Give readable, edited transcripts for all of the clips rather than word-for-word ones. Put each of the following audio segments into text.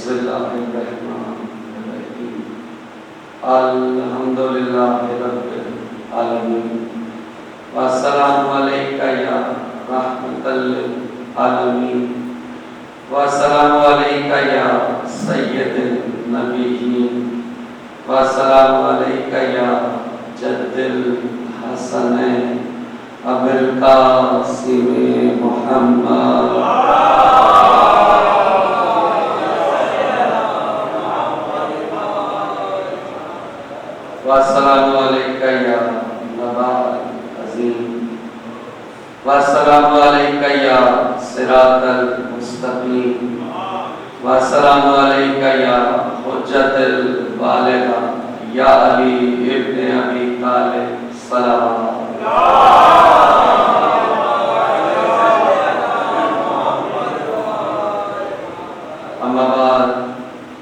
بسم اللہ الرحمن الرحیم الحمدللہ رب العالمین والسلام علیکہ یا رحمت للعالمین والسلام علیکہ یا سید النبیین والسلام علیکہ یا جد الحسنین ابو القاسم محمد والسلام علیکہ یا نبی عظیم والسلام علیکہ یا صراط المستقیم والسلام علیکہ یا حجت البالغہ یا علی ابن ابی طالب سلام اما بعد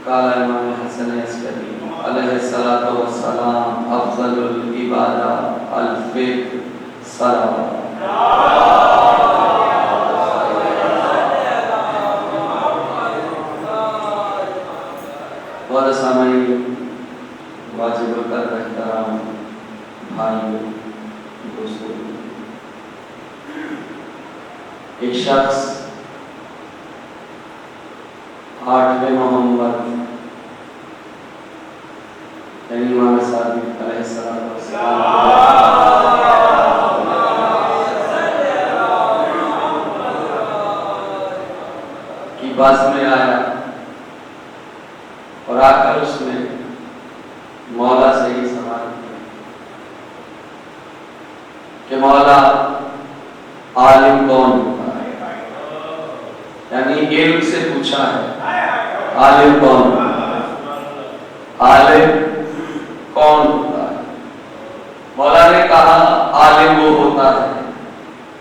قال امام حسن عسکری علیہ الصلوۃ والسلام افضل العبادہ الفکر سلام اور سامعین واجب القدر احترام بھائیوں دوستوں، ایک شخص 8 محمد یعنی امام صادق علیہ السلام کی بات میں آیا اور آ کر اس نے مولا سے یہ سوال کیا کہ مولا عالم کون ہوتا ہے، یعنی علم سے پوچھا ہے عالم کون ہوتا ہے، عالم کون ہوتا ہے؟ مولا نے کہا عالم وہ ہوتا ہے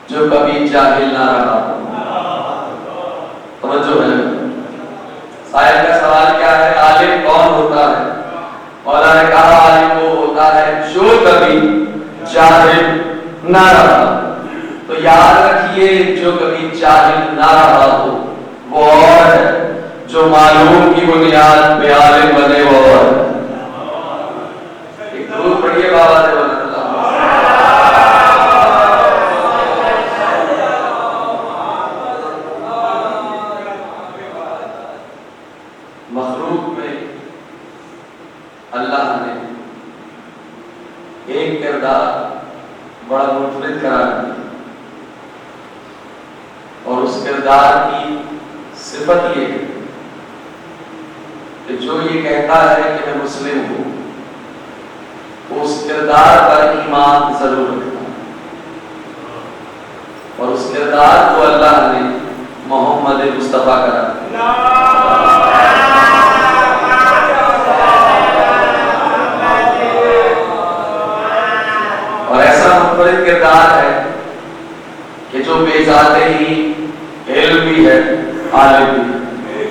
جو کبھی جاہل نہ رہا ہو۔ توجہ ہے، سائل کا سوال کیا ہے؟ عالم کون ہوتا ہے؟ مولا نے کہا عالم وہ ہوتا ہے جو کبھی جاہل نہ رہا۔ تو یاد رکھیے جو کبھی جاہل نہ رہا ہو وہ اور ہے، جو معلوم کی بنیاد پہ عالم بنے وہ اور ہے۔ ایک درود پڑھیے بابا سے بولے مخلوق میں اللہ نے ایک کردار بڑا منفرد قرار دیا اور اس کردار کی صفت یہ ہے کہ جو یہ کہتا ہے کہ میں مسلم ہوں اس کردار پر ایمان ضرور رکھتا ہے، اور اس کردار کو اللہ نے محمد مصطفیٰ قرار دیا۔ اور ایسا منفرد کردار ہے کہ جو بے ذات ہی علم بھی ہے عالم بھی ہے۔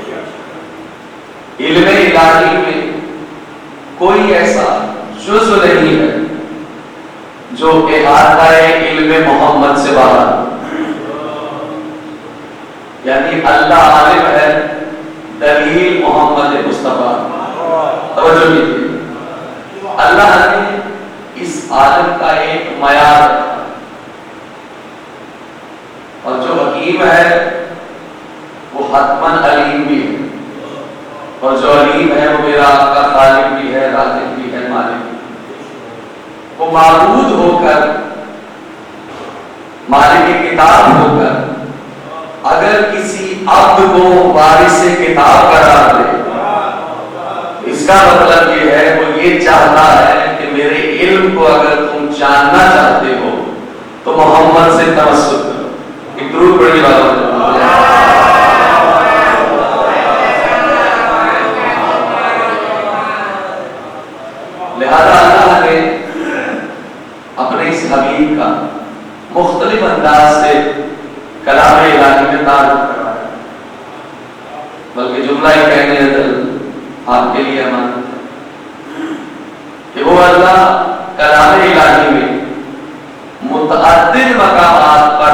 علم الہی میں کوئی ایسا جز نہیں ہے جو احاطہ علم محمد سے باہر، یعنی اللہ عالم ہے، دلیل محمد مصطفیٰ۔ توجہ کیجیے، اللہ نے اس عالم کا ایک معیار رکھا، اور جو حکیم ہے وہ حتماً علیم بھی ہے، اور جو علیم ہے وہ میرا آپ کا خالق بھی ہے، رازق بھی ہے، مالک بھی ہے۔ وہ معبود ہو کر، مالک کتاب ہو کر، اگر کسی عبد کو وارث کتاب قرار دے، اس کا مطلب یہ ہے وہ یہ چاہتا ہے کہ میرے علم کو اگر تم جاننا چاہتے ہو تو محمد سے تمسک کرو۔ ایک درود پڑھیے بابا۔ لہذا اللہ نے اپنے اس حبیب کا مختلف انداز سے کلام الہی میں تعارف کروایا، بلکہ جملہ ہی کہنے دل آپ کے لیے امانت ہے کہ وہ اللہ کلام الہی میں متعدد مقامات پر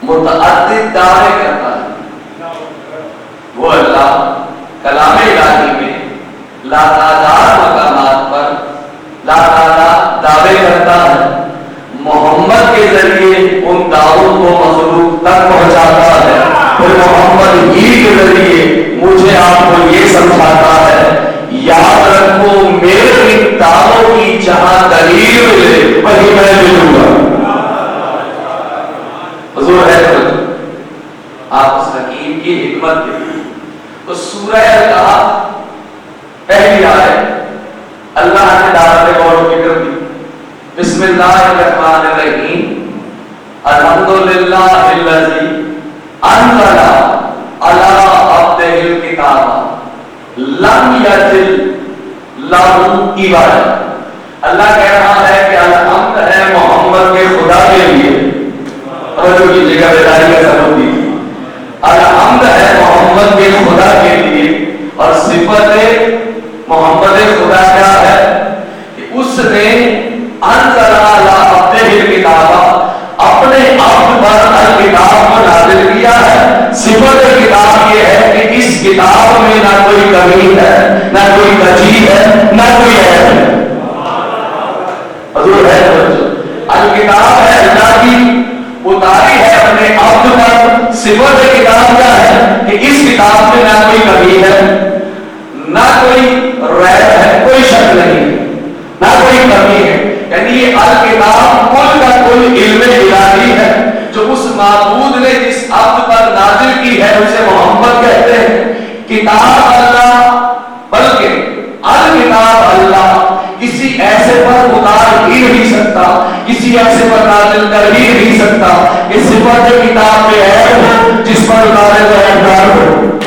متعدد دعوے کرتا ہے، وہ اللہ کلام الہی میں لاتعداد مقامات پر لاتعداد دعوے کرتا ہے، محمد کے ذریعے ان دعووں کو مخلوق تک پہنچاتا ہے، پھر محمد ہی کے ذریعے مجھے آپ کو یہ سمجھاتا ہے یاد رکھو میرے ان دعووں کی جہاں دلیل ملے وہی میں ملوں گا۔ حضور ہے آپ اس حکیم کی حکمت دیکھیں۔ تو سورہ الکہف پہلی آیت اللہ نے دعوت غور و فکر دی، بسم اللہ الرحمن الرحیم، الحمدللہ الذی انزل علی عبدہ الکتاب لم یجعل لہ عوجا۔ اللہ کہہ رہا ہے کہ الحمد ہے محمد کے خدا کے لیے، اور جو کی جگہ بیداری کا سبب دی، الحمد ہے محمد کے خدا کے لیے، اور صفت محمد خدا کیا ہے کہ اس نے انزل علی عبدہ الکتاب، اپنے عبد پر الکتاب کو نازل کیا ہے۔ صفت کتاب یہ ہے کہ اس کتاب میں نہ کوئی کمی ہے، نہ کوئی کجی ہے، نہ کوئی عیب ہے۔ حضور ہے الکتاب ہے اللہ کی اتاری ہے اپنے عبد پر۔ صفت کتاب کیا ہے کہ اس کتاب میں نہ کوئی کمی ہے، نہ کوئی ریب ہے، کوئی شک نہیں، نہ کوئی کمی ہے۔ یعنی یہ الکتاب کل کا کل علم الہی ہے، جو اس معبود نے جس عبد پر نازل کی ہے اسے محمد کہتے ہیں۔ کتاب اللہ بلکہ الکتاب اللہ کسی ایسے پر اتار ہی نہیں سکتا، کسی ایسے پر نازل کر ہی نہیں سکتا کہ صفت کتاب میں عیب ہو جس پر اتارے تو عیبدار ہو،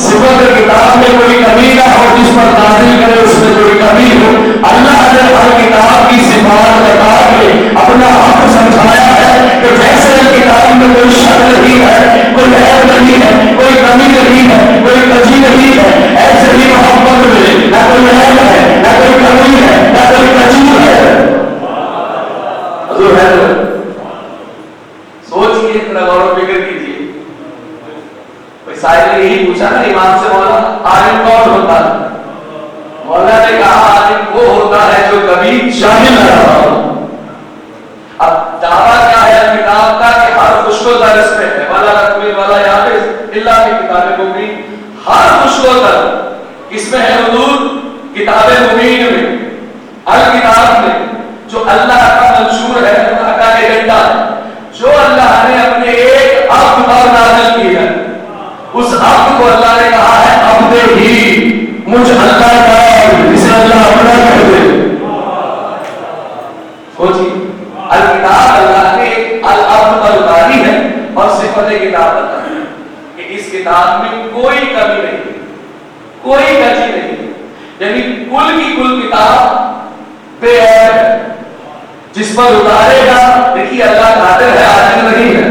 صفت کتاب میں کوئی کمی نہ ہو جس پر نازل کرے اس میں کوئی کمی ہو۔ اللہ نے ہر کتاب کی صفات بتا کے اپنا حق سمجھایا ہے کہ جیسے کتاب میں کوئی شک نہیں ہے، کوئی عیب نہیں ہے، کوئی کمی نہیں ہے، کوئی کجی نہیں ہے، ایسے ہی محمد میں نہ کوئی عیب ہے، نہ کوئی کمی ہے، نہ کوئی کجی ہے۔ حضور ہے سوچئے، اتنا غور و فکر کیجیے۔ سائل نے یہی پوچھا نا امام سے، مولانا عالم کون ہوتا ہے؟ مولانا نے کہا عالم وہ ہوتا ہے جو کبھی جاہل نہ رہا ہو۔ اب دعویٰ کیا ہے کتاب کا کہ ہر خوش و در اس میں ہے، والا رقم والا یافظ اللہ کی کتاب مبین، ہر خوش و در کس میں ہے حضور؟ کتاب مبین میں، الکتاب میں، جو اللہ کا منشور ہے، اللہ کا ایجنڈا ہے، جو اللہ نے اپنے ایک عبد پر نازل کی ہے۔ اس عبد کو اللہ نے کہا ہے عبد ہی، مجھ اللہ کا، جسے اللہ اپنا کہہ دے۔ سوچیے، الکتاب اللہ نے العبد پر اتاری ہے، اور صفت کتاب بتائی ہے کہ اس کتاب میں کوئی کمی نہیں، کوئی کجی نہیں، یعنی کل کی کل کتاب بے عیب ہے۔ جس پر اتارے گا، دیکھیے اللہ قادر ہے، عاجز نہیں ہے،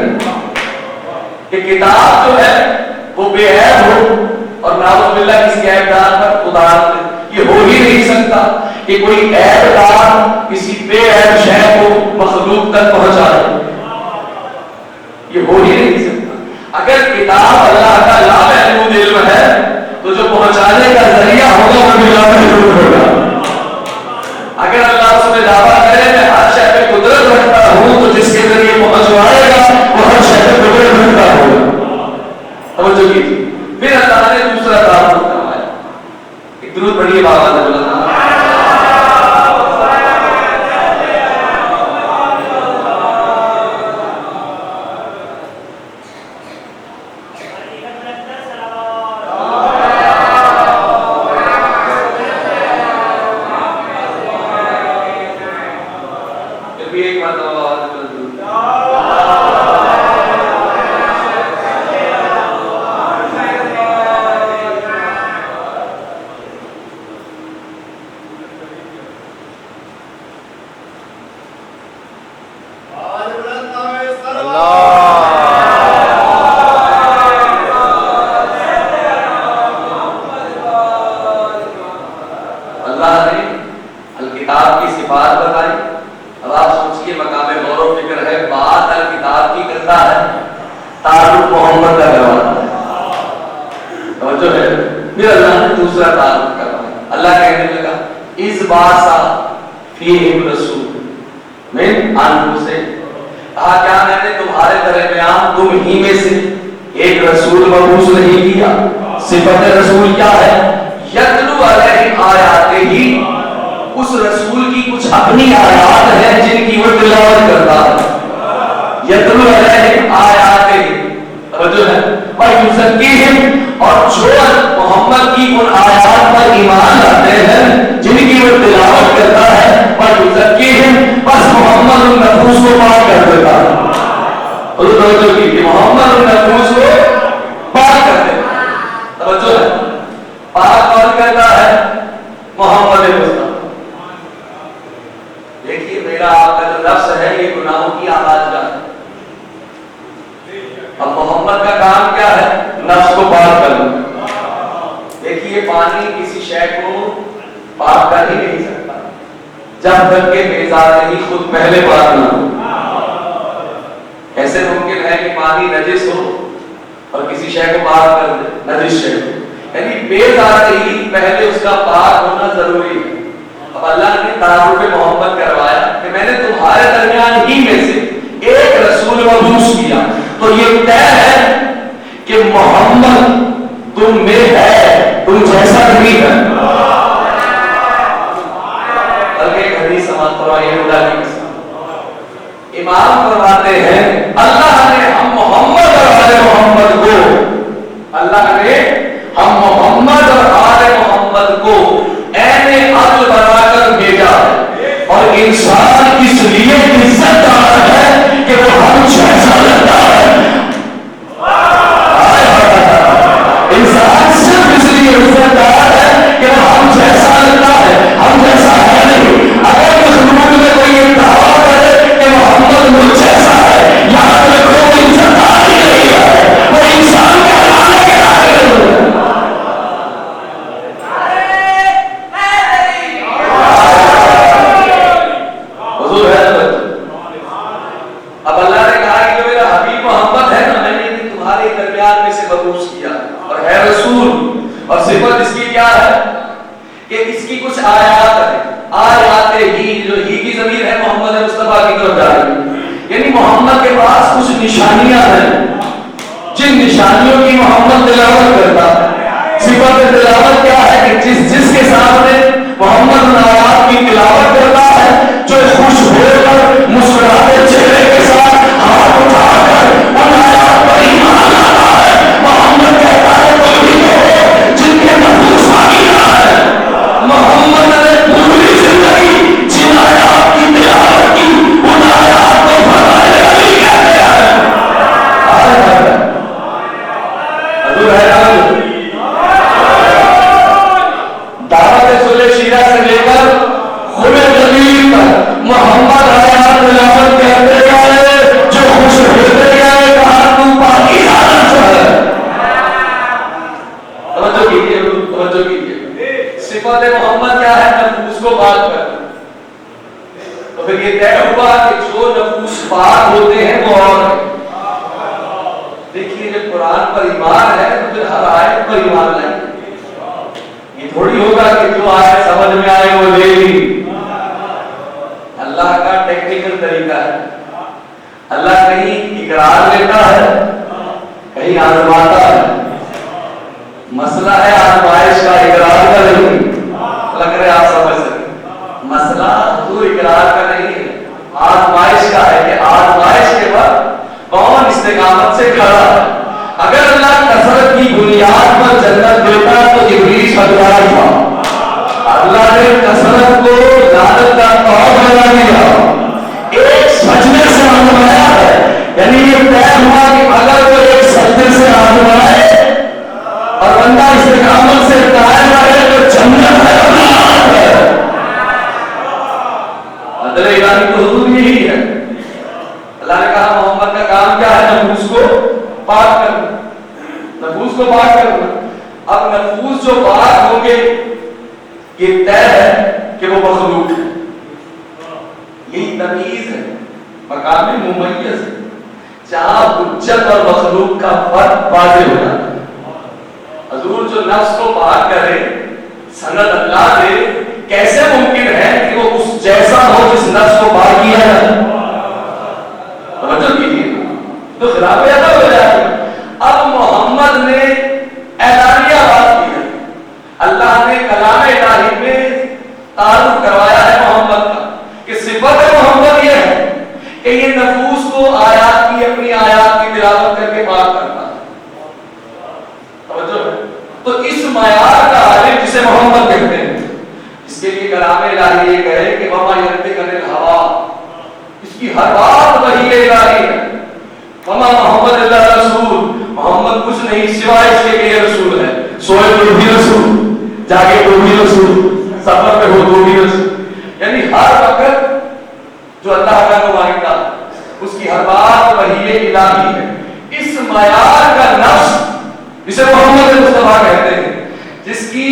کہ کتاب جو ہے وہ بے عیب ہو اور نعوذ باللہ کسی عیب دار پر اتار دے۔ یہ ہو ہی نہیں سکتا کہ کوئی عیب دار کسی بے عیب شے کو مخلوق تک پہنچا دے، یہ ہو ہی نہیں سکتا۔ اگر کتاب اللہ کا لامحدود علم ہے تو جو پہنچانے کا ذریعہ ہوگا وہ بھی لامحدود ہوگا۔ اگر اللہ اس میں دعویٰ کرے میں ہر شے پہ قدرت رکھتا ہوں تو جس کے ذریعے پہنچوائے گا وہ ہر شے پہ قدرت رکھتا ہوگا۔ توجہ کیجیے، پھر اللہ نے دوسرا تعارف کروایا، ایک درود پڑھیے بابا نے بولا پھر اللہ نے دوسرا تعارف کروایا. اللہ کہنے لگا اس باسا فیہم رسول من انفسہم، کہا کیا میں نے تمہارے درمیان تم ہی میں سے ایک رسول مبعوث نہیں کیا؟ صفت رسول کیا ہے؟ یتلو علیہم آیاتہ ہی، اس رسول کی کچھ اپنی آیات ہیں جن کی وہ تلاوت کرتا ہے. یتلو علیہم آیاتہ ہی، توجہ ہے، وَيُزَكِّيهِمْ، اور جو محمد کی ان آیات پر ایمان لاتے ہیں جن کی وہ تلاوت کرتا ہے، وَيُزَكِّيهِمْ، بس محمد ان نفوس کو پاک کر دیتا ہے. توجہ کی محمد ان نفوس کو پاک کر دیتا ہے. توجہ ہے، پاک کون کرتا ہے؟ محمد مصطفیٰ. دیکھیے میرا آپ کا جو نفس ہے یہ گناہوں کی آواز کا ہے. اب محمد کا کام کیا ہے؟ نفس کو پاک کرنا. دیکھیے پانی کسی شے کو پاک کر ہی نہیں سکتا جب تک کہ بے ذات ہی خود پہلے پاک نہ ہو. ایسے ممکن ہے کہ پانی نجس ہو اور کسی شے کو پاک کر دے، نجس شے کو، یعنی بے ذات ہی پہلے اس کا پاک ہونا ضروری ہے. اب اللہ نے تعارف محمد کروایا کہ میں نے تمہارے درمیان ہی میں سے ایک رسول مبعوث کیا، تو یہ طے ہے کہ محمد تم میں ہے، تم جیسا نہیں ہے. بلکہ ایک حدیث سماعت فرمائیے خدا کی قسم، امام فرماتے ہیں اللہ نے ہم محمد اور آل محمد کو، اللہ نے ہم محمد اور آل محمد کو عین عدل بنا کر بھیجا ہے، اور انسان اس لیے عزت دار ہے کہ وہ ہم جیسا لگتا ہے. انسان صرف اس لیے عزت دار ہے کہ وہ ہم جیسا لگتا ہے، ہم جیسا ہے نہیں. اگر مخلوق میں کوئی یہ دعویٰ کرے کہ محمد مجھ جیسا ہے، یاد رکھو وہ عزت دار ہی نہیں ہے، وہ انسان کا لانے کے داخل ہے. اب اللہ نے کہا کہ جو میرا حبیب محمد ہے نا، میں نے بھی تمہارے درمیان میں سے مبعوث کیا اور ہے رسول. اور صفت اس کی کیا ہے کہ اس کی کچھ آیات ہے. آیات ہی، جو ہی کی ضمیر ہے محمد مصطفیٰ کی طرف جا رہی ہے، یعنی محمد کے پاس کچھ نشانیاں ہیں جن نشانیوں کی محمد تلاوت کرتا ہے. صفت تلاوت کیا ہے کہ جس کے سامنے محمد ان آیات کی تلاوت کرتا ہے، جو خوش ہو کر مسکراتے چہرے کے ساتھ ہاتھ اٹھا کر ان آیات پر ایمان لاتا ہے. محمد کہتا ہے تم ہی ہو جن کے نفوس آئینہ ہے. محمد نے پوری زندگی جن آیات کی تلاوت کی ان آیات کو فرمائے علی کہتے ہیں. حضور ہے دعوت سلح شیرہ سے لے کر خلے جلیل تک محمد آیات تلاوت کرتے گئے، جو خوش ہوتے گئے کہا تو باقی حالت ہے. توجہ کیجئے، توجہ کیجئے. صفت محمد کیا ہے؟ نفوس کو پاک کرنا. تو پھر یہ طے ہوا کہ جو نفوس پاک ہوتے ہیں وہ اور ہیں. دیکھیے جب قرآن پر ایمان ہے تو پھر ہر آیت پر ایمان لائیں. یہ تھوڑی ہوگا کہ جو آیت سمجھ میں آئے وہ لے لی. اللہ کا ٹیکنیکل طریقہ ہے. اللہ کہیں اقرار لیتا ہے، کہیں آزماتا ہے. مسئلہ ہے آزمائش کا، اقرار کا نہیں. لگ رہے آپ سمجھ سکیں مسئلہ حضور اقرار کا نہیں ہے، آزمائش کا ہے کہ آزمائش کے بعد کون استقامت سے کھڑا ہے. اگر اللہ کثرت کی بنیاد پر جنت دیتا تو ابلیس حقدار تھا. اللہ نے کثرت کو لعنت کا طور بنا دیا، ایک سجدے سے آزمایا ہے. یعنی یہ طے ہوا کہ اگر وہ ایک سجدے سے آزمائے اور بندہ استقامت سے قائم رہے تو جنت ہے، اللہ ہے. عدل الہی تو حضور یہی ہے. اللہ نے کہا محمد کا کام کیا ہے؟ نفوس کو پاک کرنا. نفوس کو پاک کرنا. اب نفوس جو پاک ہوں گے یہ طے ہے کہ وہ مخلوق ہے. یہی تمیز ہے، مقام ممیز ہے، جہاں حجت اور مخلوق کا فرق واضح ہو جاتا ہے. حضور جو جو نفس کو پاک کرے، سند اللہ دے، کیسے ممکن ہے کہ وہ اس جیسا ہو جس نفس کو پاک کیا ہے؟ توجہ کیجیے، تو خلاف ادا ہو جائے۔ اب محمد نے اعلانیہ بات کی ہے، اللہ نے کلام الہی میں تعارف کروایا ہے محمد کا کہ صفت محمد یہ ہے کہ یہ نفوس کو آیات کی، اپنی آیات کی تلاوت کر کے پاک کرتا ہے۔ توجہ ہے، تو اس معیار کا عالم جسے محمد کہتے ہیں، اس کے لیے کلام الہی یہ کہے کہ وما ینطق عن الہویٰ، اس کی ہر بات وحی الہی ہے۔ وما محمد اللہ رسول، محمد کچھ نہیں سوائے اس کے کہ یہ رسول ہے، سوئے تو بھی رسول، جاگے تو بھی رسول، سفر پہ ہو تو بھی رسول، یعنی ہر وقت جو اللہ کا نمائندہ، اس کی ہر بات وحی الہی ہے۔ اس معیار کا نفس جسے محمد مصطفیٰ کہتے ہیں، جس کی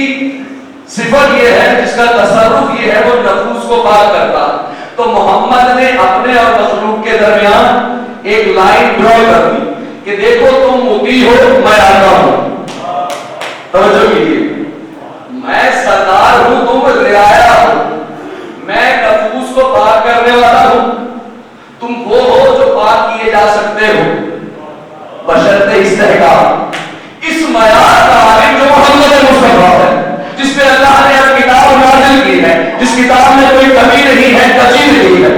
صفت یہ ہے، جس کا تصرف یہ ہے، وہ نفوس کو پاک کرتا ہے، تو محمد نے اپنے اور مخلوق کے درمیان ایک لائن ڈرا کر دی کہ دیکھو تم مطیع ہو، میں آقا ہوں۔ توجہ کیجیے، میں سردار ہوں، تم رعایا ہو، میں نفوس کو پاک کرنے والا ہوں، تم وہ ہو جو پاک کیے جا سکتے ہو بشرط استحقاق۔ اس معیار کا عالم جو محمد مصطفیٰ ہے، جس پہ اللہ نے اب کتاب نازل کی ہے، جس کتاب میں کوئی کمی نہیں ہے، کجی نہیں ہے،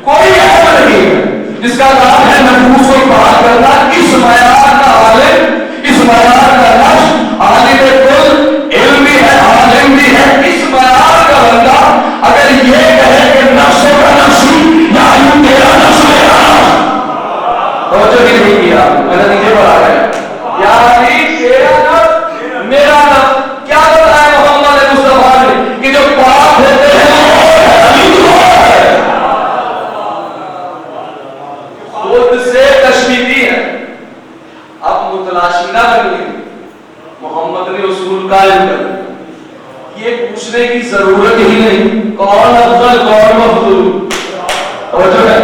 کوئی عیب نہیں ہے، جس کا کام ہے نفوس کو پاک کرنا، اس معیار کا عالم، اس معیار کا نفس، عالم کل، علم بھی ہے، عالم بھی ہے، اس معیار کا بندہ اگر یہ کہے کہ نفس کا نفسی یا تیرا نفس میرا نفس، توجہ ہی نہیں کیا، میں نے نیچے پڑھا ہے، یا تیرا نفس میرا نفس، کیا بتایا محمد مصطفیٰ نے کہ جو پاک ہوتے ہیں خود سے تشمیتی ہے۔ اب متلاشی نہ بنیے، محمد نے اصول قائم کر، یہ پوچھنے کی ضرورت ہی نہیں کون افضل کون مفضول، توجہ ہے،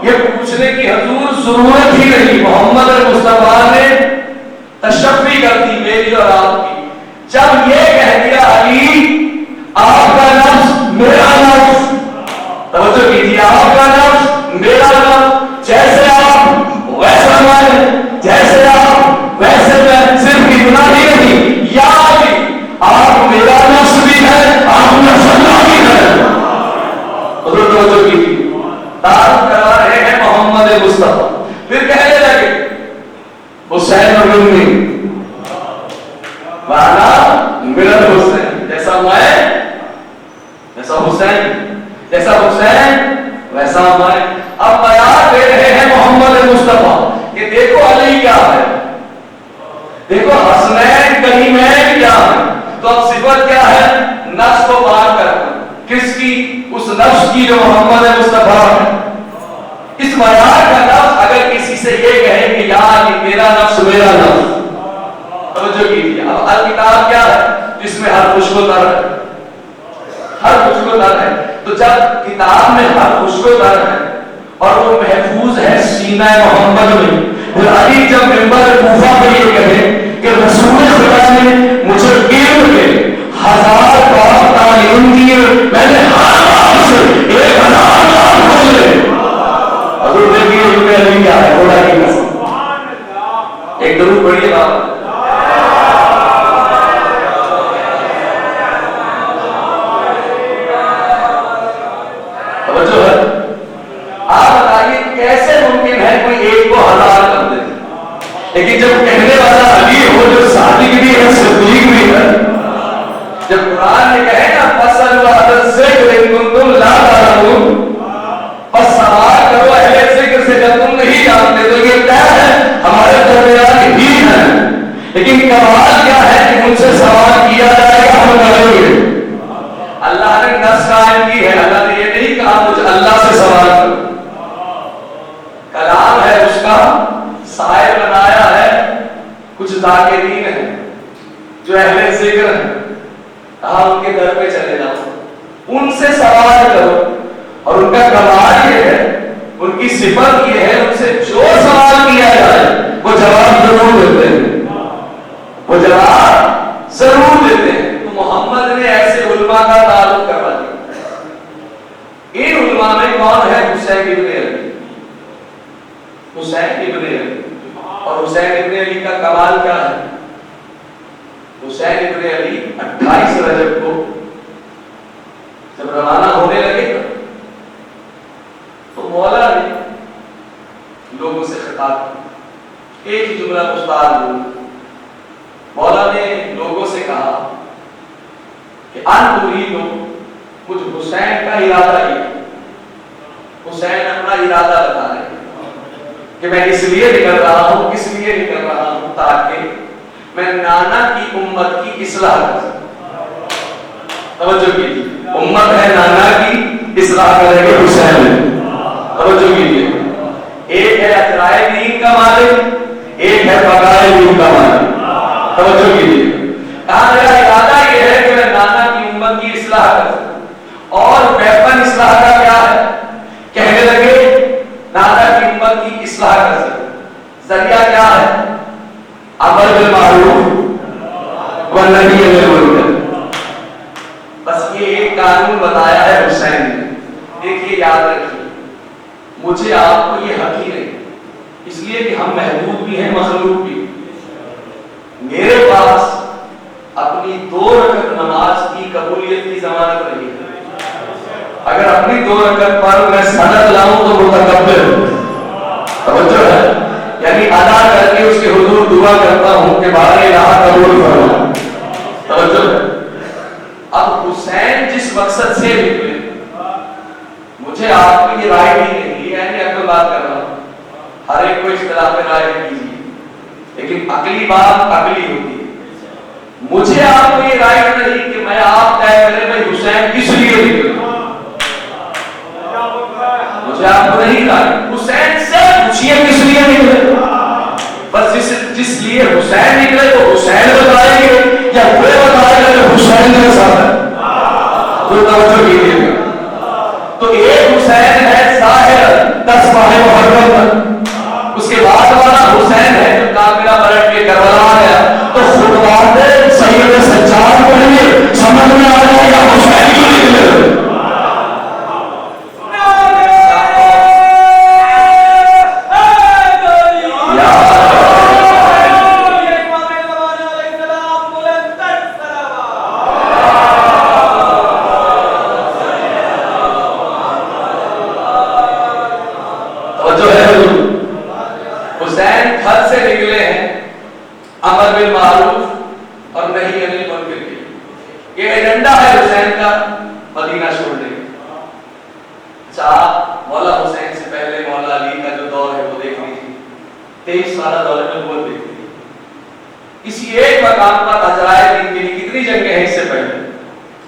یہ پوچھنے کی حضور ضرورت ہی نہیں۔ محمد مصطفیٰ نے تشفی کر دی میری اور آپ کی، جب یہ کہہ دیا علی آپ کا نفس میرا نفس، توجہ کیجیے، آپ کا نفس میرا نفس، جیسے آپ ویسا میں، جیسے آپ ویسے میں، صرف اتنا ہی نہیں، یا علی آپ میرا نفس بھی ہے، آپ نفس اللہ بھی ہے۔ حضور توجہ کیجیے، تعارف کرا رہے ہیں محمد مصطفیٰ، پھر کہنے لگے حسین ابن والا میرا حسین، جیسا میں جیسا حسین، جیسا حسین ویسا میں۔ اب بیان دے رہے ہیں محمد مصطفیٰ کہ دیکھو علی کیا ہے، دیکھو حسنین کریمین کیا ہے، تو اب صفت کیا ہے؟ نفس کو پاک کرنا، کس کی؟ اس نفس کی جو محمد مصطفیٰ ہے۔ اس معیار کا نفس اگر کسی سے یہ کہے کہ یا علی تیرا نفس میرا نفس، توجہ کیجیے، اب الکتاب کیا ہے؟ جس میں ہر خوش و تر ہے، ہر خوش و تر ہے، تو جب کتاب میں ہر خوش و تر ہے اور وہ محفوظ ہے سینہ محمد میں، پھر علی جب منبر کوفہ پہ یہ کہے کہ رسول خدا نے مجھے علم کے 1000 باب تعلیم دیے، میں نے ہر باب سے 1000 باب کھولے، حضور نے بھی علم علی کیا ہے، خدا کی قسم، ایک درود پڑھیے بابا۔ کیسے ممکن ہے کوئی ایک کو 1000 کر دے، لیکن جب کہنے والا علی ہو جو صادق بھی ہے صدیق بھی ہے، جب قرآن نے کہے نا فصل و عدد ذکر کنتم لا تعلمون، بس سوال کرو اہل ذکر سے جب تم نہیں جانتے، تو یہ طے ہے ہمارے درمیان ہی ہے، لیکن کمال کیا ہے کہ ان سے سوال کیا جائے گا، ہم کریں گے۔ اللہ نے نص قائم کی ہے، اللہ نے یہ نہیں کہا مجھے اللہ سے سوال کرو، کلام ہے اس کا، سائر بنایا ہے، کچھ ذاکرین ہیں جو اہل ذکر ہیں، کہا ان کے در پہ چلے جاؤ، ان سے سوال کرو، اور ان کا کمال یہ ہے، ان کی صفت یہ ہے، ان سے جو سوال کیا جائے وہ جواب ضرور دیتے ہیں، وہ جواب ضرور دیتے ہیں. تو محمد نے ایسے علماء کا تعلق کروا دیا. ان علماء میں کون ہے؟ حسین ابن علی. حسین ابن علی. اور حسین ابن علی کا کمال کیا ہے؟ حسین ابن علی 28 رجب کو جب روانہ ہونے لگے تو مولا نے لوگوں سے خطاب کیا. ایک ہی جملہ استاد مولا نے لوگوں سے کہا کہ ان تريدو، مجھ حسین کا ارادہ یہ. حسین اپنا ارادہ بتا رہے ہیں کہ میں اس لیے نکل رہا ہوں. کس لیے نکل رہا ہوں؟ تاکہ میں نانا کی امت کی اصلاح کر سکوں. توجہ کیجیے، امت ہے نانا کی اصلاح کرے گے حسین. توجہ کیجیے، ایک ہے اجرائے دین کا مالک، ایک ہے بقائے دین کا مالک. توجہ کیجیے، کہا میرا ارادہ یہ ہے کہ میں نانا کی امت کی اصلاح کر سکوں. اور ویپن اصلاح کا کیا ہے؟ کہنے لگے نانا کی امت کی اصلاح کر سکوں. ذریعہ کیا ہے؟ امر بالمعروف والنہی عن المنکر. بس یہ ایک قانون بتایا ہے حسین نے. دیکھیے یاد رکھیے، مجھے آپ کو یہ حق ہی نہیں، اس لیے کہ ہم محدود بھی ہیں، مخلوق بھی. میرے پاس اپنی 2 رکعت نماز کی قبولیت کی ضمانت نہیں ہے. اگر اپنی 2 رکعت پر میں سند لاؤں تو متکبر. توجہ ہے، یعنی ادا کر کے اس کے حضور دعا کرتا ہوں کہ بار الہ قبول فرما. توجہ ہے. اب حسین جس مقصد سے نکلے، مجھے آپ کو یہ رائے بھی نہیں، یہ ہے عقل بات کر رہا ہوں. ہر ایک کو اختلاف رائے کیجیے، لیکن عقلی بات عقلی ہوتی ہے. مجھے آپ کو یہ رائے نہیں کہ میں آپ طے کریں میں حسین کس لیے نکلے. مجھے آپ کو نہیں رائے. حسین سے پوچھیے کس لیے نکلے. بس جس لیے حسین نکلے تو حسین بتائیں گے یا وہ بتائے گا کہ حسین کے ساتھ ہے. تو توجہ کیجیے گا. تو ایک حسین ہے ظاہر 10 ماہ محرم، اس کے بعد والا حسین ہے جو کافرہ پلٹ کے کربلا گیا. تو خطبات سید سجاد پڑھیے، سمجھ میں آ جائے گا حسین کیوں نکلے.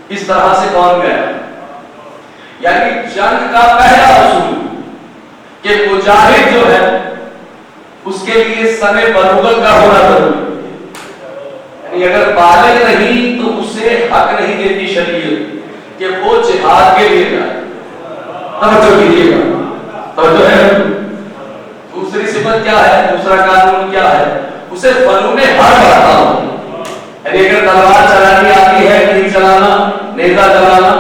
اس طرح سے کون گیا؟ یعنی جنگ کا پہلا اصول کہ مجاہد جو ہے اس کے لیے سن بلوغت کا ہونا ضروری. یعنی اگر بالغ نہیں تو اسے حق نہیں دیتی شریعت کہ وہ جہاد کے لیے جائے. توجہ کیجیے گا. توجہ ہے. دوسری صفت کیا ہے؟ دوسرا قانون کیا ہے؟ اسے فنون حرب آتا ہو. یعنی اگر تلوار چلانی آتی ہے، تیر چلانا، نیزہ چلانا،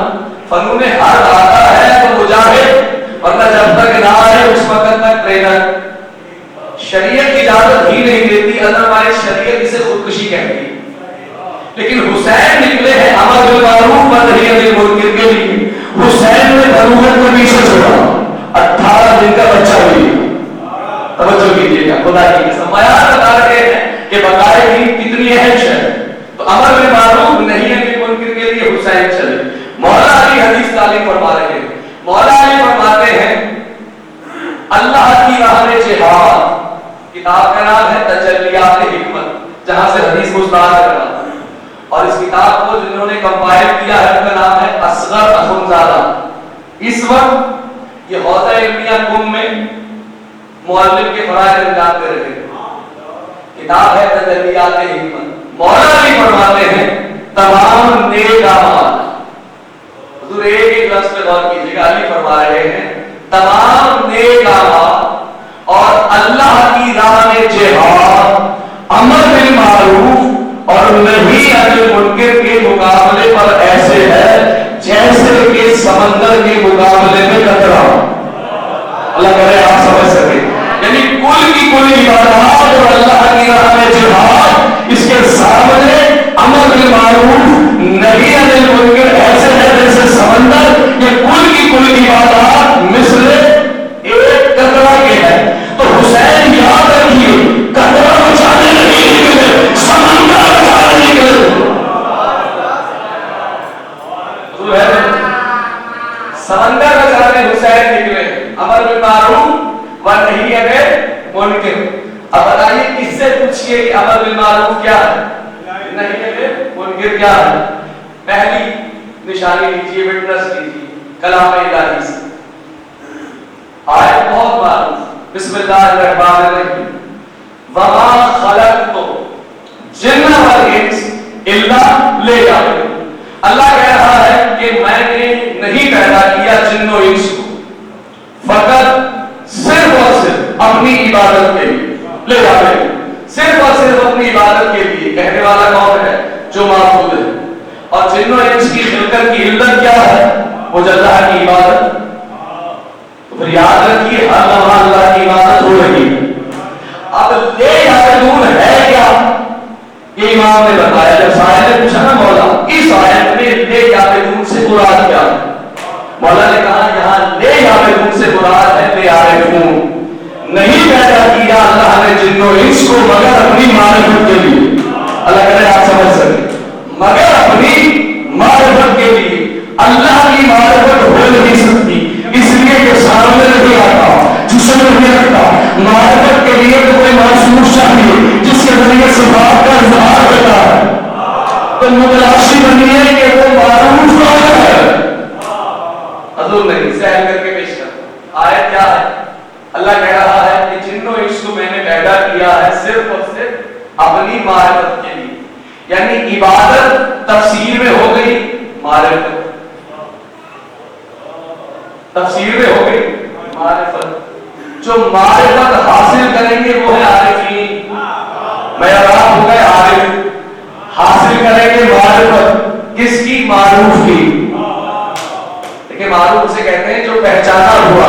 فنون حرب آتا ہے تو مجاہد، ورنہ جب تک نہ آئے اس وقت تک ٹرینر. شریعت اجازت ہی نہیں دیتی، ادروائز شریعت اسے خودکشی کہتی ہے. لیکن حسین نکلے ہیں امر بالمعروف والنہی عن المنکر کے لیے. حسین نے بلوغت کو پیچھے چھوڑا، 18 دن کا بچہ ہوئی. توجہ کیجیے گا. خدا کی قسم بیان بتا رہے ہیں کہ بقائے دین کتنی اہم ہے. تو امر بالمعروف نہی عن المنکر کے لیے حسین چلے. مولا علی حدیث تعلیم فرما رہے ہیں. مولا علی فرماتے ہیں اللہ کی راہ میں جہاد. کتاب کا نام ہے تجلیات حکمت، جہاں سے حدیث مستعار کرنا. اور اس کتاب کو جنہوں نے کمپائل کیا ہے ان کا نام ہے اصغر اخونزادہ. اس وقت یہ حوزہ علمیہ قم میں معلم کے فرائض انجام دے رہے ہیں. کتاب ہے تجلیات حکمت. مولا علی فرماتے ہیں تمام نیک اعمال. حضور ایک لفظ پہ غور کیجیے گا. علی فرما رہے ہیں تمام نیک اعمال اور اللہ کی راہ میں جہاد، امر بالمعروف اور اور نہیں انل منکر کے مقابلے پر ایسے ہے جیسے کہ سمندر کے مقابلے میں قطرہ. اللہ کرے آپ سمجھ سکیں. یعنی کل کی کل عبادات اور اللہ کی راہ میں جہاد، اس کے سامنے امر بالمعروف نہی عن المنکر ایسے ہے جیسے سمندر. یہ کل کی کل عبادات مثل ایک قطرہ کے ہے. تو حسین یاد رکھیے قطرہ بچانے نہیں نکلے، سمندر بچانے نکلے. سمندر بچانے حسین نکلے. امر بالمعروف و نہی عن المنکر. اب بتائیے کس سے پوچھئے کہ امر بالمعروف کیا ہے، نہی عن المنکر کیا ہے. پہلی نشانی لیجیے، وٹنس لیجیے کلام الہی سے. آیت بہت معروف، بسم اللہ الرحمن الرحیم. وما خلقت الجن والانس الا لیعبدون. اللہ کہہ رہا ہے کہ میں نے نہیں پیدا کیا جن و انس کو فقط صرف اور صرف اپنی عبادت کے لیے. لیعبدون، صرف اور صرف اپنی عبادت کے لیے. کہنے والا کون ہے؟ جو معبود ہے. اور جن و انس کی خلقت کی علت کیا ہے؟ وہ اللہ کی عبادت. پھر یاد رکھیے ہر لمحہ اللہ کی عبادت ہو رہی ہے. اب لیعبدون ہے کیا؟ یہ امام نے بتایا. جب سائل نے پوچھا نا مولا اس آیت میں لیعبدون سے مراد کیا ہے، مولا نے کہا یہاں لیعبدون سے مراد ہے لیعرفون. نہیں پیدا کیا اللہ نے جن و انس کو مگر اپنی معرفت کے لیے. اللہ کرے آپ سمجھ سکیں، مگر اپنی معرفت کے لیے. اللہ کی معرفت ہو نہیں سکتی اس لیے کہ سامنے نہیں آتا، جسم نہیں رکھتا. معرفت کے لیے تو کوئی محسوس چاہیے جس کے ذریعے صفات کا اظہار ہوتا ہے. تو متلاشی بنیے کہ وہ معروف کون ہے. حضور نہیں سہل کر کے پیش کرتا. آیت کیا ہے؟ اللہ کہہ رہا ہے کہ جن و انس کو میں نے پیدا کیا ہے صرف اور صرف اپنی معرفت کے لیے. یعنی عبادت تفسیر میں ہو گئی معرفت، تفسیر میں ہو گئی معرفت. جو معرفت حاصل کریں گے وہ ہے عارفین. میں آپ ہو گئے عارف. حاصل کریں گے معرفت کس کی؟ معروف کی. دیکھیں معروف سے کہتے ہیں جو پہچانا ہوا.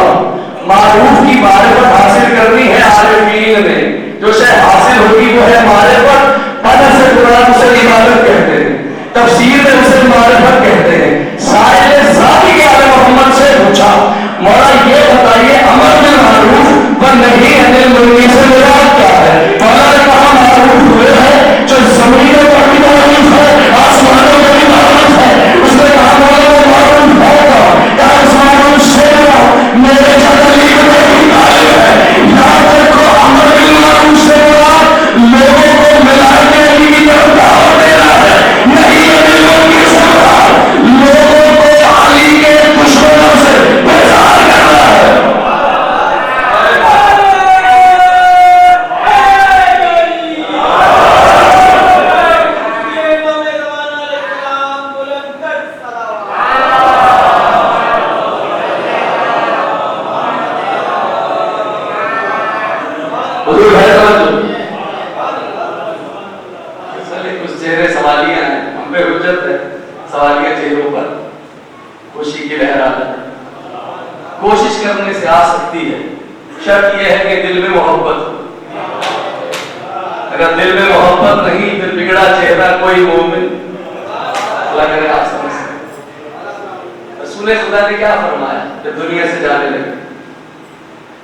معروف کی معرفت حاصل کرنی ہے عارفین نے. جو شے حاصل ہوگی وہ ہے معرفت. پتہ سے قرآن اسے عبادت کہتے ہیں، تفسیر میں اسے معرفت کہتے ہیں. سائل ذاتی کے عالم محمد سے پوچھا مولا یہ بتائیے امر بالمعروف و نہی عن المنکر سے مراد کیا ہے؟ مولا نے کہا معروف ہوئے ہے جو زمینوں پر بھی معروف ہے، آسمانوں پر بھی معروف ہے. اس نے کہا مولا وہ معروف ہوگا یا آسمانوں سے میرے جلیل میں بھی غالب ہے. یاد رکھو امر بالمعروف سے مراد لوگوں کو ملانے کی طرف دعوت دینا ہے. نہیں عن المنکر سے مراد لوگوں کو علی کے دشمنوں سے بیزار کرنا ہے. کچھ چہرے سوالیاں ہیں، ہم پہ حجت ہے سوالیاں چہروں پر. خوشی کی لہر آتا ہے، کوشش کرنے سے آ سکتی ہے. شرط یہ ہے کہ دل میں محبت ہو. اگر دل میں محبت نہیں پھر بگڑا چہرہ کوئی مومن. اللہ کرے آپ سمجھ سکیں. رسول خدا نے کیا فرمایا جب دنیا سے جانے لگے؟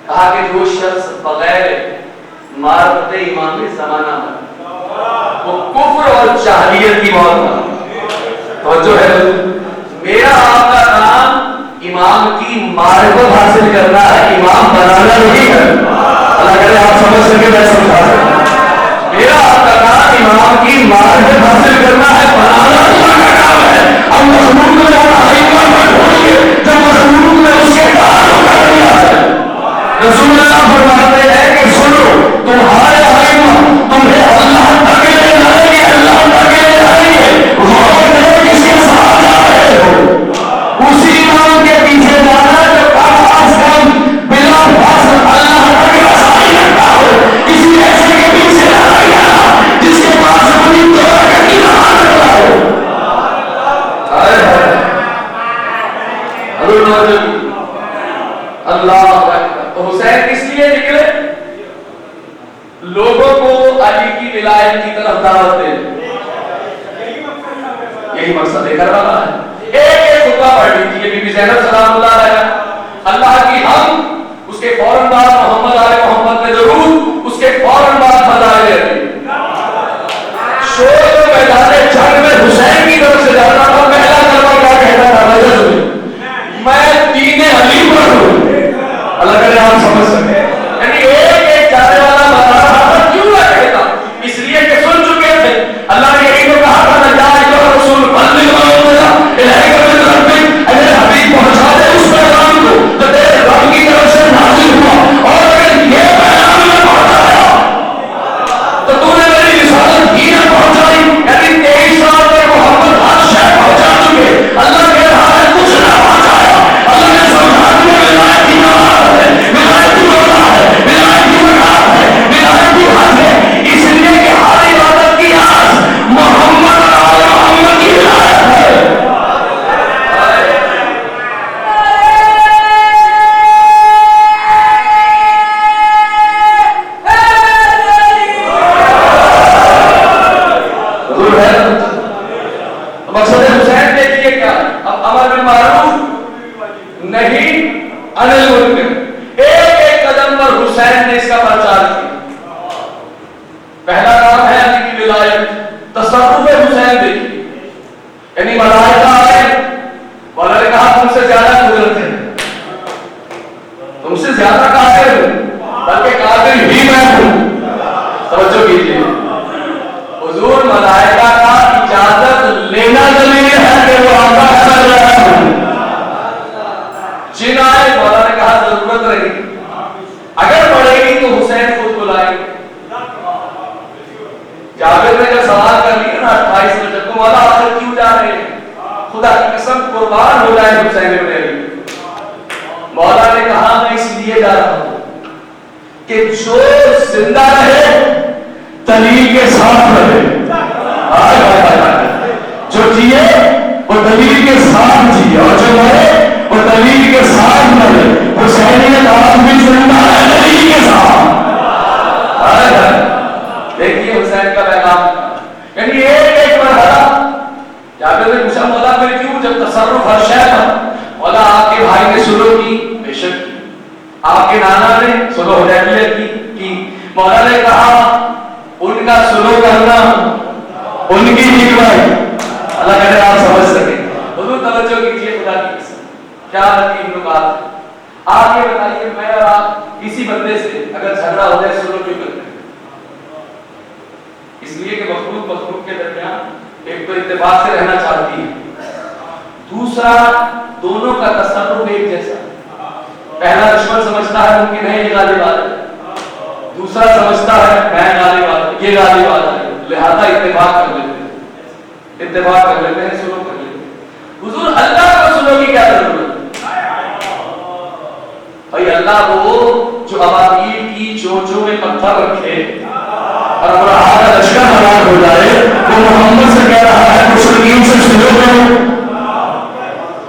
کہا کہ جو شخص بغیر معرفت امام زمانہ میں وہ کفر اور جاہلیت کی موت مرا. توجہ ہے، میرا آپ کا کام امام کی معرفت حاصل کرنا ہے، امام بنانا نہیں ہے. اللہ کرے آپ سمجھ سکے میں سمجھا سکتا. میرا آپ کا کام امام کی معرفت حاصل کرنا ہے، بنانا اللہ کا کام ہے. اب مخلوق میں امام پر ڈھونڈیے جب مخلوق میں اس کے کام کر دیا ہے. رسول اللہ فرماتے ہیں کہ سنو تمہارے ائمہ تمہیں اللہ تک لے جائیں گے، اللہ تک لے جائیں گے. غور کرو کس کے ساتھ جا رہے ہو. اسی امام کے پیچھے جانا جو کم از کم بلا فاصل اللہ تک رسائی رکھتا ہو. کسی ایسے کے پیچھے نہ جانا جس کے پاس اپنی دو رکعت یہی مقصد ہے کربلا ہے. ایک خطبہ پڑھ لیجیے بی بی زینب سلام اللہ علیہ, اللہ کی ہم, اس کے فوراً بعد محمد آل محمد نے ضرور, اس کے فوراً بعد فضائل علی. شور میدان جنگ میں حسین کی طرف سے جاتا تھا, پہلا کلمہ کیا کہتا تھا, میں دین علی پر ہوں. اللہ کرے آپ سمجھ سکیں, یعنی ایک جانے والا بتا رہا تھا, کیوں نہ کہتا, اس لیے کہ سن چکے تھے. اللہ نے یہی تو کہا تھا نہ جائے جو رسول بلغ ما انزل الیک من ربک, اگر حبیب پہنچا دے اس پیغام کو جو تیرے رب کی طرف سے نازل ہوا, اور اگر یہ پیغام نہ پہنچایا تو تو نے میری رسالت ہی نہ پہنچائی. یعنی 23 سال تک محمد ہر شے پہنچا چکے, اللہ کہہ رہا ہے کچھ نہ پہنچایا. اللہ نے سمجھا دیا ولایت کی نماز ہے, ولایت کی روزہ ہے, ولایت کی زکات ہے, ولایت کی حج ہے, اس لیے کہ ہر عبادت کی آس محمد اور محمد کی ولایت ہے. مقصد حسین دیکھیے کیا, اب امر بالمعروف نہیں عن المنکر, ایک ایک قدم پر حسین نے اس کا پرچار کیا. پہلا کام ہے علی کی ولایت, تصرف حسین دیکھیے, یعنی ملائکہ آئے, مولا نے کہا تم سے زیادہ قدرت ہے, تم سے زیادہ قادر ہوں, بلکہ قادر ہی میں ہوں. توجہ کیجیے, حضور ملائکہ کا اجازت لینا ضروری ہے کہ وہ آقا کر رہا ہوں. جن آئے, مولا نے کہا ضرورت رہی, اگر پڑے گی تو حسین خود بلائیں گے. جابر نے جب سوال کر لیا نا 28 میں, جب مولا آخر کیوں جا رہے ہیں, خدا کی قسم قربان ہو جائے حسین ابن علی. مولا نے کہا میں اس لیے جا رہا ہوں کہ جو زندہ رہے دلیل کے ساتھ رہے, جو جیے وہ دلیل کے ساتھ جیے, اور جو مرے وہ دلیل کے ساتھ مرے. حسینیت آج بھی زندہ ہے دلیل کے ساتھ. دیکھیے حسین کا پیغام, یعنی ایک ایک مرحلہ. جابر نے پوچھا مولا پھر کیوں, جب تصرف ہر شے تھا. مولا آپ کے بھائی نے سلو کی, بے شک کی, آپ کے نانا نے سلو حدیبیہ کی. مولا نے کہا ان کا سلو کرنا ان کی حکمت. اللہ کہتے آپ سمجھ سکیں. حضور توجہ کیجیے, خدا کی قسم کیا لطیف نکات ہے. آپ یہ بتائیے, میں اور آپ کسی بندے سے اگر جھگڑا ہو جائے سلو کیوں کرتے ہیں؟ اس لیے کہ مخلوق کے درمیان ایک تو اتفاق سے رہنا چاہتی ہے, دوسرا دونوں کا تصرف ایک جیسا. پہلا دشمن سمجھتا ہے ممکن ہے یہ غالب آ جائے, دوسرا سمجھتا ہے میں غالب آ جائے, یہ غالب آ جائے, لہذا اتفاق کر لیتے ہیں, اتفاق کر لیتے ہیں, سلو کر لیتے ہیں. حضور اللہ کو سلو کی کیا ضرورت ہے بھائی؟ اللہ وہ جو ابابیل کی چونچوں میں پتھر رکھے اور ابراہیم کا لشکر ہلاک ہو جائے, وہ محمد سے کہہ رہا ہے مشرکین سے سلو کرو.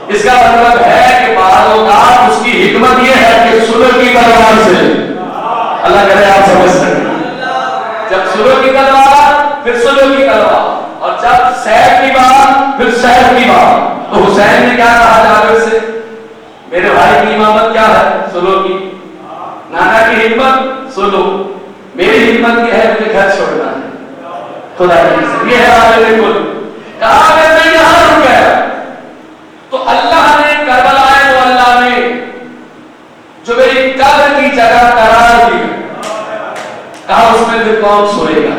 اس کا مطلب ہے کہ بعض اوقات اس کی حکمت یہ ہے کہ سلو کی تلوار سے, اللہ کرے آپ سمجھ سکیں, جب سلو کی تلوار پھر سلو کی تلوار, اور جب سیف کی بات پھر سیف کی بات. تو حسین نے کیا کہا جابر سے, میرے بھائی کی امامت کیا ہے, سلو کی. نانا کی حکمت سلو, میری حکمت یہ ہے مجھے گھر چھوڑنا ہے. خدا کی قسم یہ ہے آپ نے کل کہا میں یہاں رک گیا. تو اللہ نے کربلا ہے, تو اللہ نے جو میری قبر کی جگہ قرار دی, کہا اس میں پھر کون سوئے گا,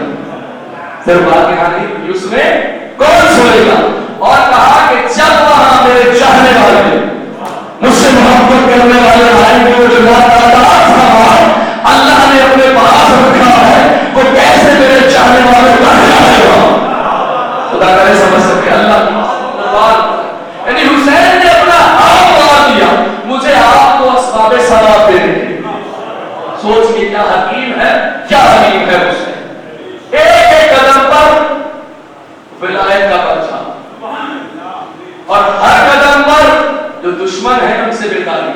پھر بات کہانی اس میں کون سوئے گا. اور کہا کہ جب وہاں میرے چاہنے والے مجھ سے محبت کرنے والے آئیں گے, وہ جو اللہ نے اپنے پاس رکھا ہے وہ کیسے میرے چاہنے والے بن جائے گا. خدا کرے سمجھ سکے اللہ یعنی حسین نے اپنا آپ بنا دیا, مجھے آپ کو اسباب ثواب دینے کے. سوچ کے کیا حکیم ہے, کیا حکیم ہے حسین. ایک ایک قدم پر ولایت کا پرچم, اور ہر قدم پر جو دشمن ہے ان سے بیداری.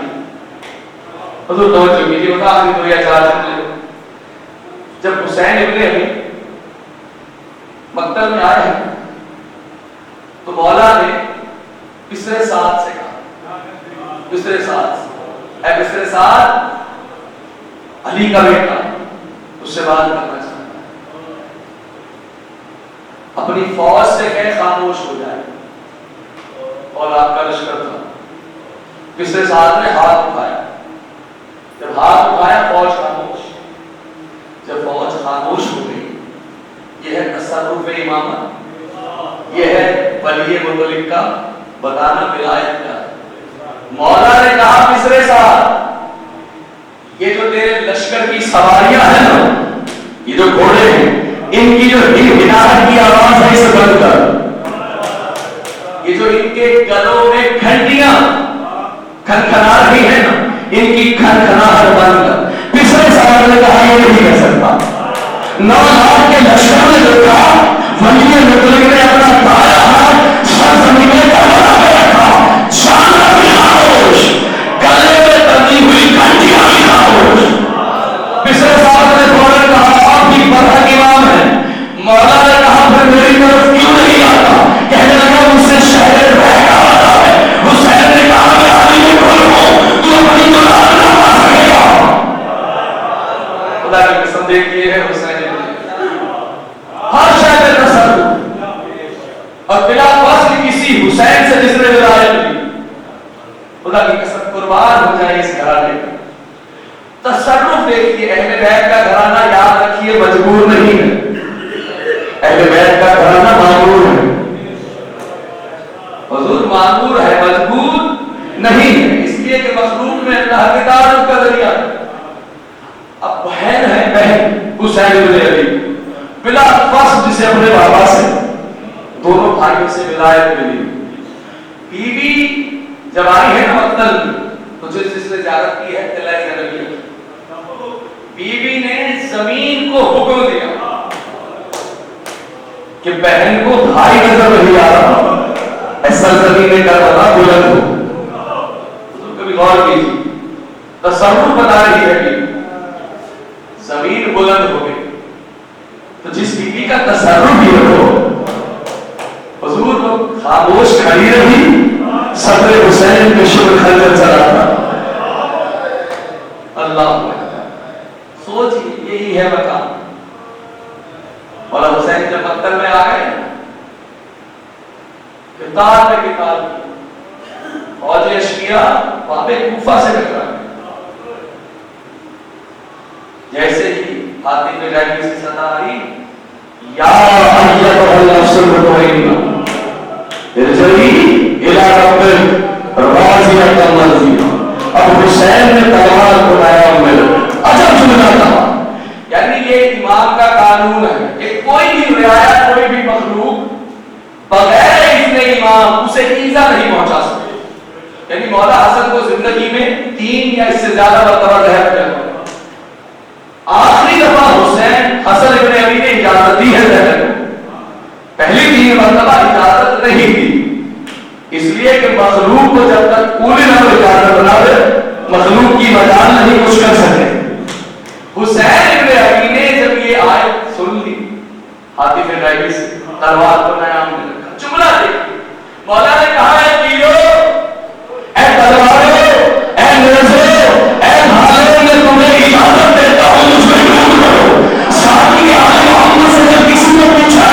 حضور توجہ کیجیے, بتا آخری 2 یا 4 جملے. جب حسین ابن علی مقتل میں آئے ہیں تو مولا بسر سعد سے کہا، بسر سعد، اے بسر سعد، علی کا بیٹا اس سے بات کرنا چاہتا ہے، اپنی فوج سے کہے خاموش ہو جائے۔ اور آپ کا لشکر تھا، بسر سعد نے ہاتھ اٹھایا، جب ہاتھ اٹھایا فوج خاموش، جب فوج خاموش ہو گئی، یہ ہے تصرف امامت، یہ ہے ولی مطلق کا بتانا ولایت کا۔ مولا نے کہا بسر سعد، یہ جو تیرے لشکر کی سواریاں ہیں نا، یہ جو گھوڑے ہیں، ان کی جو ہنہناہٹ کی آواز ہے اسے بند کر، یہ جو ان کے گلوں میں گھنٹیاں کھنکھنا رہی ہیں نا، ان کی کھنکھناہٹ بند کر۔ بسر سعد نے کہا یہ نہیں کر سکتا۔ 9 لاکھ کے لشکر نے جو کہا، ولی مطلق نے اپنا دایاں ہاتھ سر زمین میں کربلا پہ رکھا، چاندہ بھی خاموش، گلے میں تنی ہوئی گھنٹیاں بھی خاموش۔ بسر صاحب نے فوراً کہا آپ بھی برحق امام ہیں۔ مولا نے کہا پھر میری طرف کیوں نہیں آتا؟ کہنے لگا مجھ سے شہر رہ کا آتا ہے۔ حسین نے کہا میں علی میں کھول ہوں، تو اپنی دلال نہ پا سکے گا۔ خدا کی قسم دیکھیے ہے حسین ہر شہر تصرف، اور بلا فاصل کسی حسین سے جس نے ولایت لی، خدا کی قسم قربان ہو جائے اس گھرانے کا تصرف۔ دیکھیے اہل بیت کا گھرانہ یاد رکھیے مجبور نہیں ہے، اہل بیت کا گھرانہ معمور ہے، حضور معمور ہے، مجبور نہیں ہے، اس لیے کہ مخلوق میں اللہ کی تعارف کا ذریعہ ہے۔ اب بہن ہے، بہن حسین بن علی بلا فاصل جسے اپنے بابا سے، دونوں بھائیوں سے ولایت ملی۔ بیوی جب آئی ہے نا مقتل تو جس نے زیارت کی ہے قلعہ زینبیہ، بیوی نے زمین کو حکم دیا کہ بہن کو بھائی نظر نہیں آ رہا، ایسا زمین میں کربلا بلند ہو۔ تو کبھی غور کیجیے، تصور بتا رہی ہے کہ زمین بلند ہو گئی، تو جس بیوی کا تصرف ہی ہو، حضور کو خاموش کھڑی رہی، صدر حسین کے شکر خنجر چلا تھا۔ اللہ سوچیے یہی ہے مقام۔ اور حسین جب مقتل میں آ گئے، کتاب میں کتاب کی فوج اشکیا باب کوفہ سے ٹکرا گئے۔ جیسے ہی حاتم بن ربیعہ سے صدا آئی، یا ایھا النفس المطمئنہ ارجعی الی ربک راضیۃ مرضیہ۔ اب حسین نے تلوار کو لایا، عجب جملہ تھا، یعنی یہ امام کا قانون ہے کہ کوئی بھی رعایا، کوئی بھی مخلوق بغیر اذن امام اسے ایذا نہیں پہنچا سکتے۔ یعنی مولا حسن کو زندگی میں 3 یا اس سے زیادہ مرتبہ زہر دیا، آخری دفعہ حسین حسن ابن علی نے اجازت دی ہے زہر کو، پہلی 3 مرتبہ اجازت نہیں دی، اس لیے کہ مخلوق کو جب تک پوری نہ اجازت نہ دے مخلوق کی مجال نہیں کچھ کر سکے۔ حسین ابن علی نے جب یہ آیت سن لی، حاتم بن ربیعہ سے تلوار کو نیام میں رکھا۔ جملہ دیکھیے، مولا نے کہا ہے تیرو، اے تلوارو، اے نیزو، اے بھالو، میں تمہیں اجازت دیتا ہوں مجھ میں ڈوب کرو۔ ساتھی آل محمد سے جب کسی نے پوچھا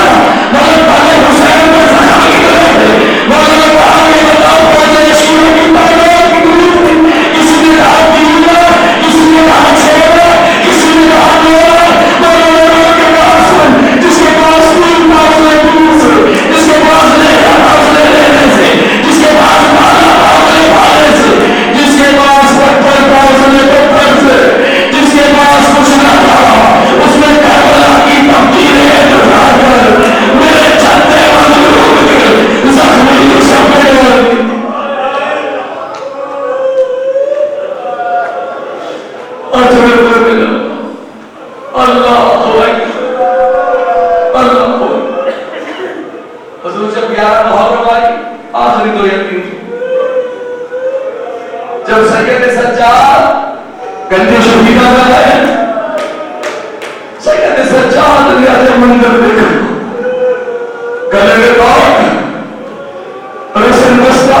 مگر پہلے حسین پر زخم نکلے تھے، مولا نے کہا یہ بتاؤ فوج اشکیا کی تعداد کتنی تھی؟ کسی نے کہا 3 لاکھ، کسی نے کہا 6 لاکھ، کسی نے کہا 2 لاکھ۔ مولا نے کہا کہ بات سن، جس کے پاس 3 فاصلے دور سے، جس کے پاس لہرا فاصلے لینے سے، جس کے پاس بھالا فاصلے بھالے سے، جس کے پاس پتھر فاصلے پتھر سے، جس کے پاس کچھ نہ تھا، اس نے کربلا کی تمکینیں اٹھا کر میرے چندے مظلوم کے زخمی شفے ڈال۔ اللہ حضور جب 11 محرم آئی، آخری 2 یا 3 جب سید سجاد گنجے شہیدہ میں آئے، سید سجاد نے آج منظر دیکھا، گلے میں پاک رسن بستہ